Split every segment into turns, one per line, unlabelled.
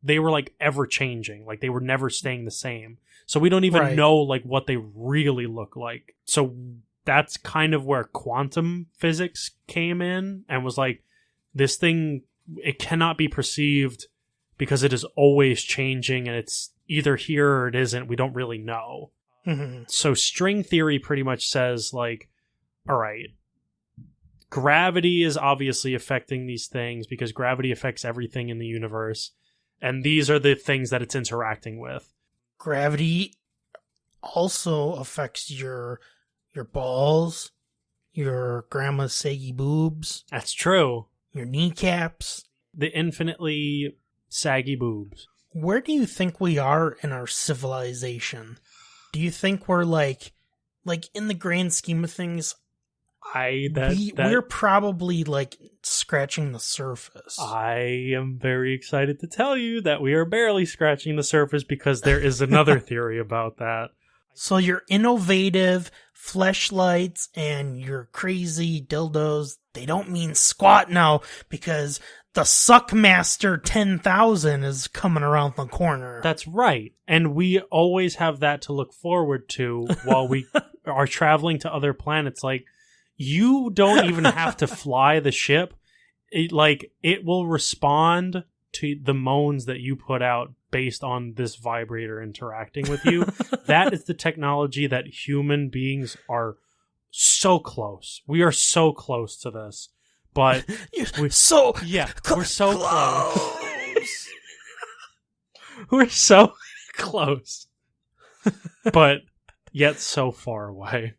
They were like ever changing. Like they were never staying the same. So we don't even know like what they really look like. So that's kind of where quantum physics came in and was like, this thing, it cannot be perceived because it is always changing and it's either here or it isn't. We don't really know. Mm-hmm. So string theory pretty much says like, all right, gravity is obviously affecting these things because gravity affects everything in the universe. And these are the things that it's interacting with.
Gravity also affects your balls, your grandma's saggy boobs.
That's true.
Your kneecaps.
The infinitely saggy boobs.
Where do you think we are in our civilization? Do you think we're like in the grand scheme of things, we're probably like scratching the surface.
I am very excited to tell you that we are barely scratching the surface because there is another theory about that.
So your innovative fleshlights and your crazy dildos, they don't mean squat now because the Suckmaster 10,000 is coming around the corner.
That's right. And we always have that to look forward to while we are traveling to other planets. Like, you don't even have to fly the ship. It will respond to the moans that you put out based on this vibrator interacting with you. That is the technology that human beings are so close. We are so close to this. But we're so close. We're so close. But yet so far away.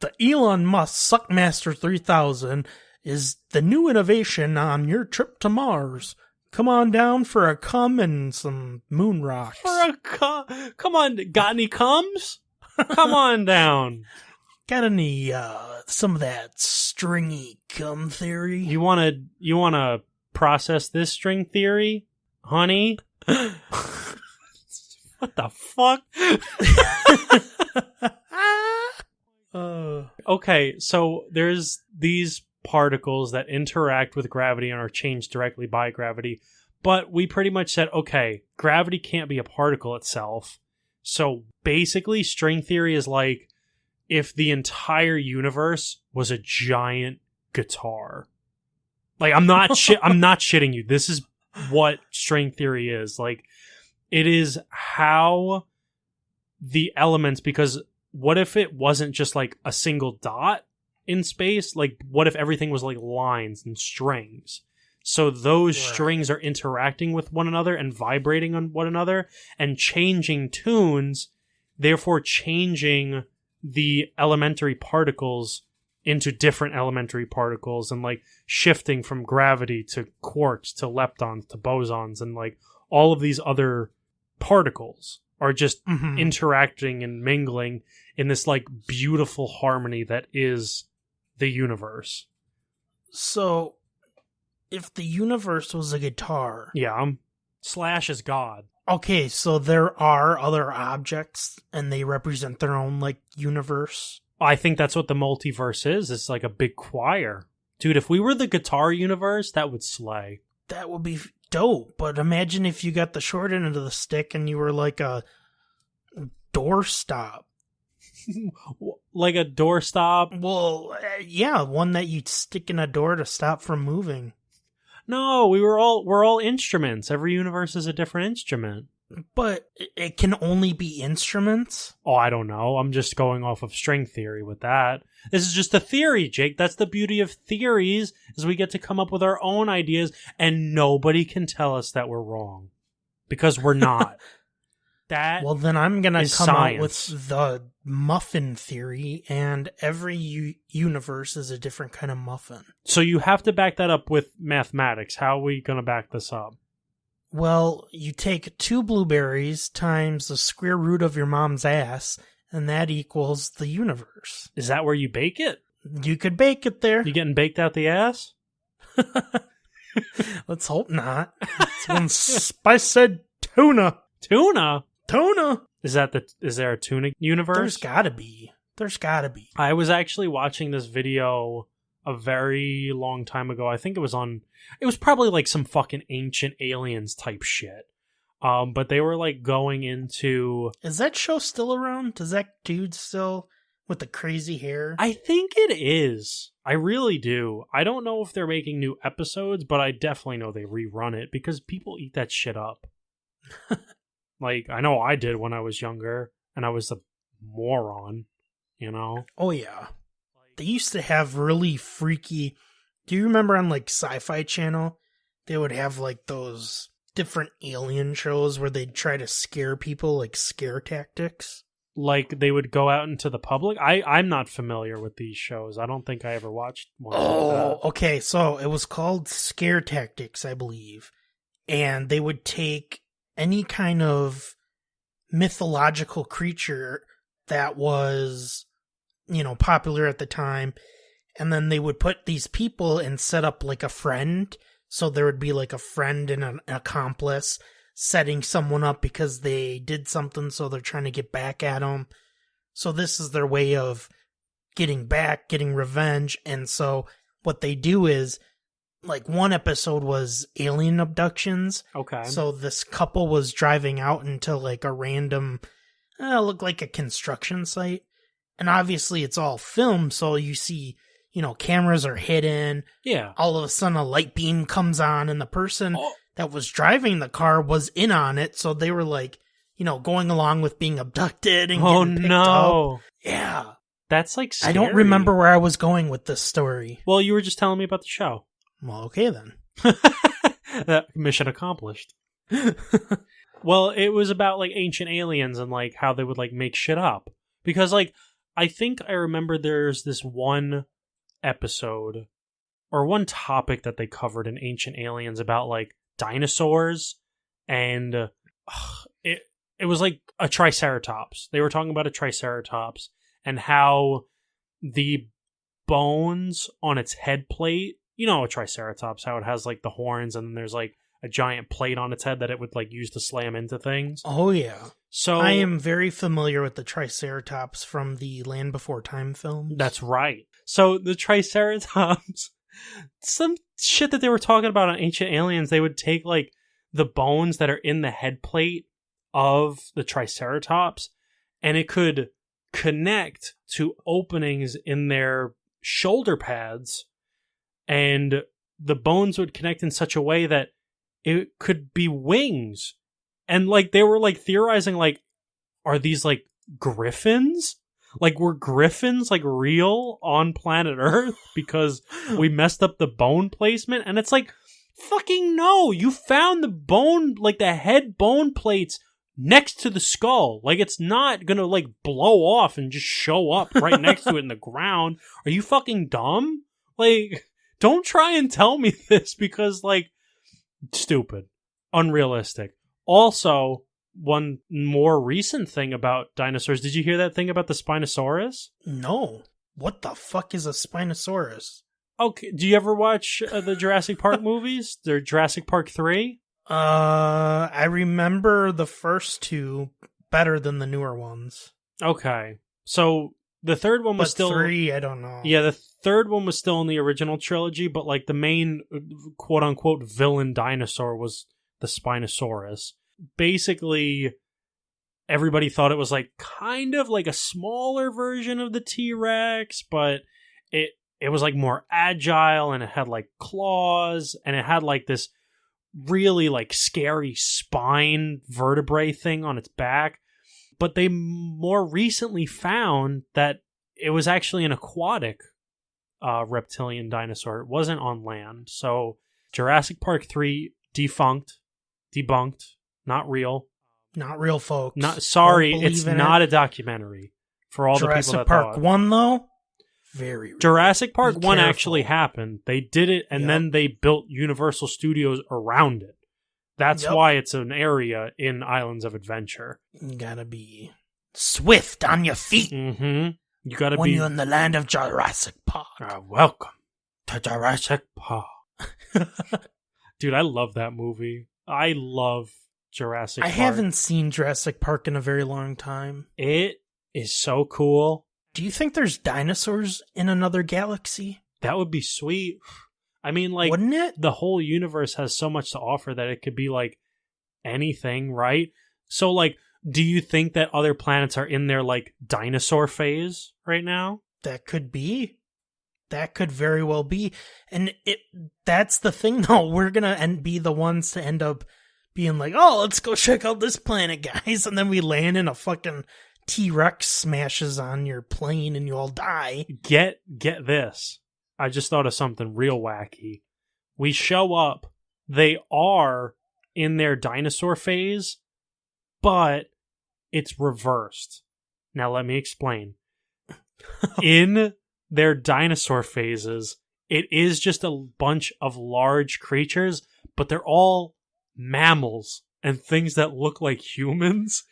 The Elon Musk Suckmaster 3000 is the new innovation on your trip to Mars. Come on down for a cum and some moon rocks.
Come on, got any cums? Come on down.
Got any some of that stringy cum theory?
You wanna process this string theory, honey? What the fuck? Okay, so there's these particles that interact with gravity and are changed directly by gravity, but we pretty much said, okay, gravity can't be a particle itself. So basically, string theory is like if the entire universe was a giant guitar. Like, I'm not shitting you. This is what string theory is. Like, it is how the elements, because what if it wasn't just like a single dot in space? Like, what if everything was like lines and strings? So those strings are interacting with one another and vibrating on one another and changing tunes, therefore changing the elementary particles into different elementary particles and like shifting from gravity to quarks to leptons to bosons, and like all of these other particles are just interacting and mingling in this like beautiful harmony that is the universe.
So if the universe was a guitar...
Yeah, Slash is God.
Okay, so there are other objects and they represent their own like universe?
I think that's what the multiverse is. It's like a big choir. Dude, if we were the guitar universe, that would slay.
That would be dope, but imagine if you got the short end of the stick and you were like a doorstop.
Like a doorstop?
Well, yeah, one that you'd stick in a door to stop from moving.
No, we're all instruments. Every universe is a different instrument.
But it can only be instruments?
Oh, I don't know. I'm just going off of string theory with that. This is just a theory, Jake. That's the beauty of theories, is we get to come up with our own ideas, and nobody can tell us that we're wrong. Because we're not.
Well, then I'm going to come
science.
out with the muffin theory, and every universe is a different kind of muffin.
So you have to back that up with mathematics. How are we going to back this up?
Well, you take 2 blueberries times the square root of your mom's ass, and that equals the universe.
Is that where you bake it?
You could bake it there.
You getting baked out the ass?
Let's hope not. It's when Spice said tuna.
Tuna?
Tuna!
Is there a tuna universe?
There's gotta be.
I was actually watching this video a very long time ago. I think it was probably like some fucking Ancient Aliens type shit. But they were like going into...
Is that show still around? Does that dude still with the crazy hair?
I think it is. I really do. I don't know if they're making new episodes, but I definitely know they rerun it because people eat that shit up. Like, I know I did when I was younger, and I was a moron, you know?
Oh, yeah. They used to have really freaky... Do you remember on, like, Sci-Fi Channel? They would have, like, those different alien shows where they'd try to scare people, like scare tactics.
Like, they would go out into the public? I'm not familiar with these shows. I don't think I ever watched one.
Oh, okay. So it was called Scare Tactics, I believe. And they would take any kind of mythological creature that was, you know, popular at the time. And then they would put these people and set up like a friend. So there would be like a friend and an accomplice setting someone up because they did something, so they're trying to get back at them. So this is their way of getting back, getting revenge. And so what they do is, like, one episode was alien abductions.
Okay.
So this couple was driving out into like a random, looked like a construction site. And obviously it's all filmed, so you see, you know, cameras are hidden.
Yeah.
All of a sudden a light beam comes on and the person that was driving the car was in on it. So they were like, you know, going along with being abducted and getting picked up. Yeah.
That's like scary.
I don't remember where I was going with this story.
Well, you were just telling me about the show.
Well, okay then.
That mission accomplished. Well, it was about like ancient aliens and like how they would like make shit up. Because like, I think I remember there's this one episode or one topic that they covered in Ancient Aliens about like dinosaurs, and it was like a triceratops. They were talking about a triceratops and how the bones on its head plate, you know, a triceratops, how it has like the horns and then there's like a giant plate on its head that it would like use to slam into things.
Oh yeah.
So
I am very familiar with the triceratops from the Land Before Time films.
That's right. So the triceratops, some shit that they were talking about on Ancient Aliens, they would take like the bones that are in the head plate of the triceratops and it could connect to openings in their shoulder pads, and the bones would connect in such a way that it could be wings. And like they were like theorizing, like, are these like griffins? Like, were griffins like real on planet Earth because we messed up the bone placement? And it's like, fucking no, you found the bone, like the head bone plates next to the skull. Like, it's not gonna like blow off and just show up right next to it in the ground. Are you fucking dumb? Like, don't try and tell me this because like, stupid, unrealistic. Also, one more recent thing about dinosaurs. Did you hear that thing about the Spinosaurus?
No. What the fuck is a Spinosaurus?
Okay, do you ever watch the Jurassic Park movies? They're Jurassic Park 3?
I remember the first two better than the newer ones.
Okay. So the third one was still
3, I don't know.
Yeah, the third one was still in the original trilogy, but like the main quote unquote villain dinosaur was the Spinosaurus. Basically, everybody thought it was like kind of like a smaller version of the T-Rex, but it was like more agile and it had like claws and it had like this really like scary spine vertebrae thing on its back. But they more recently found that it was actually an aquatic reptilian dinosaur. It wasn't on land. So Jurassic Park 3 debunked, not real.
Not real, folks.
Not sorry, it's not a documentary for all
Jurassic
the people that
Park
thought.
1 though? Very real.
Jurassic Park
Be
1
careful.
actually happened. They did it and then they built Universal Studios around it. That's why it's an area in Islands of Adventure.
You gotta be swift on your feet.
Mm-hmm. You gotta
when
be...
you're in the land of Jurassic Park.
Welcome to Jurassic Park. Dude, I love that movie. I love Jurassic Park.
I haven't seen Jurassic Park in a very long time.
It is so cool.
Do you think there's dinosaurs in another galaxy?
That would be sweet. I mean, like,
Wouldn't it?
the whole universe has so much to offer that it could be like anything, right? So, like, do you think that other planets are in their like dinosaur phase right now?
That could be. That could very well be. And that's the thing, though. We're going to be the ones to end up being like, oh, let's go check out this planet, guys. And then we land and a fucking T-Rex smashes on your plane and you all die.
Get this. I just thought of something real wacky. We show up. They are in their dinosaur phase, but it's reversed. Now let me explain. In their dinosaur phases, it is just a bunch of large creatures, but they're all mammals and things that look like humans.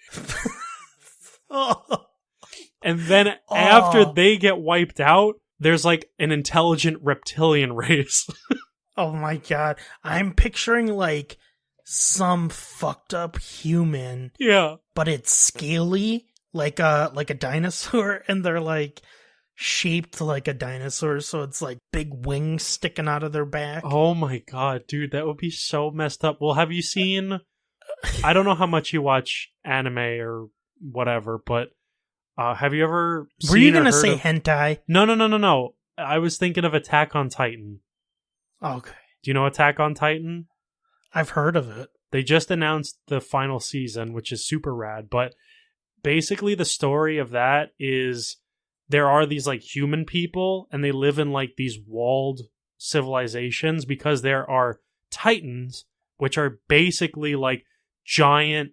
And then after they get wiped out, there's like an intelligent reptilian race.
Oh my god. I'm picturing like some fucked up human.
Yeah.
But it's scaly, like a dinosaur, and they're like shaped like a dinosaur, so it's like big wings sticking out of their back.
Oh my god, dude, that would be so messed up. Well, have you seen... I don't know how much you watch anime or whatever, but have you ever seen...
Were you going to say hentai?
No. I was thinking of Attack on Titan.
Okay.
Do you know Attack on Titan?
I've heard of it.
They just announced the final season, which is super rad, but basically the story of that is there are these like human people and they live in like these walled civilizations because there are titans, which are basically like giant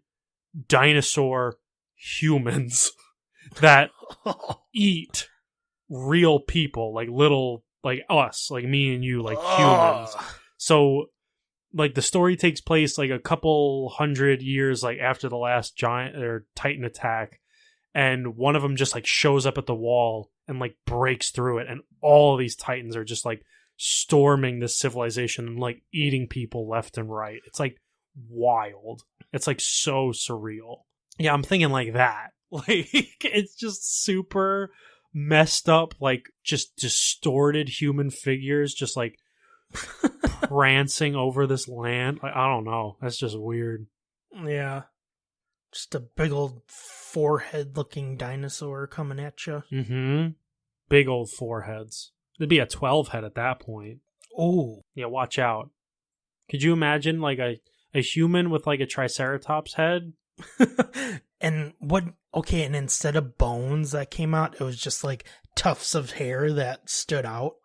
dinosaur humans that eat real people, like little, like us, like me and you, like humans. So like the story takes place like a couple hundred years like after the last giant or titan attack, and one of them just like shows up at the wall and like breaks through it, and all of these titans are just like storming this civilization and like eating people left and right. It's like wild. It's like so surreal. Yeah, I'm thinking like that. Like it's just super messed up, like just distorted human figures just like prancing over this land. Like, I don't know. That's just weird.
Yeah. Just a big old forehead looking dinosaur coming at you.
Mm-hmm. Big old foreheads. It'd be a 12 head at that point.
Oh.
Yeah, watch out. Could you imagine like a human with like a triceratops head?
And what? Okay, and instead of bones that came out, it was just like tufts of hair that stood out.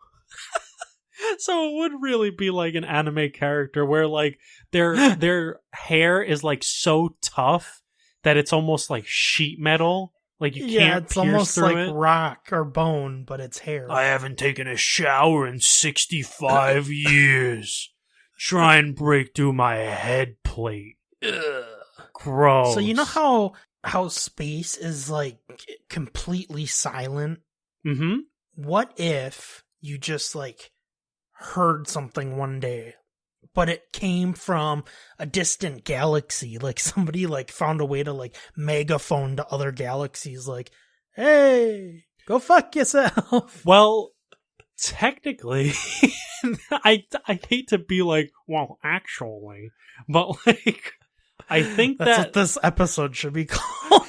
So it would really be like an anime character where like their hair is like so tough that it's almost like sheet metal. Like you can't
it's
pierce
almost
through
like
it.
Rock or bone, but it's hair.
I haven't taken a shower in 65 years. Try and break through my head plate. Ugh. Gross.
So you know how space is like completely silent?
Mm-hmm.
What if you just like heard something one day, but it came from a distant galaxy? Like somebody like found a way to like megaphone to other galaxies like, hey, go fuck yourself.
Well, technically, I hate to be like, well, actually, but like, I think
that's
that
what this episode should be called.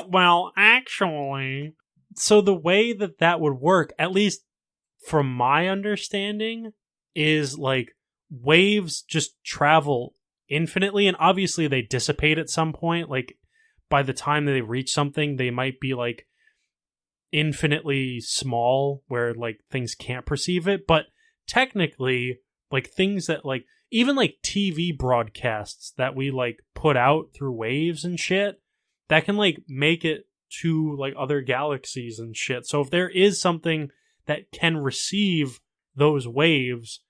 well, actually, so the way that would work, at least from my understanding, is like waves just travel infinitely, and obviously they dissipate at some point. Like by the time that they reach something, they might be like infinitely small where like things can't perceive it. But technically, like things that like even like TV broadcasts that we like put out through waves and shit, that can like make it to like other galaxies and shit. So if there is something that can receive those waves,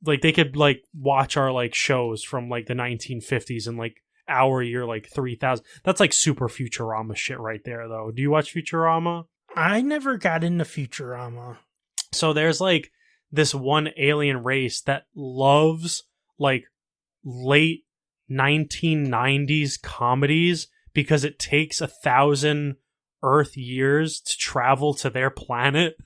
like they could like watch our like shows from like the 1950s and like our year like 3000. That's like super Futurama shit right there though. Do you watch Futurama?
I never got into Futurama.
So there's like this one alien race that loves like late 1990s comedies because it takes 1,000 Earth years to travel to their planet.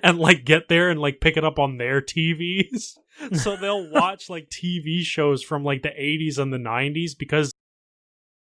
and like get there and like pick it up on their TVs. So they'll watch like TV shows from like the 80s and the 90s because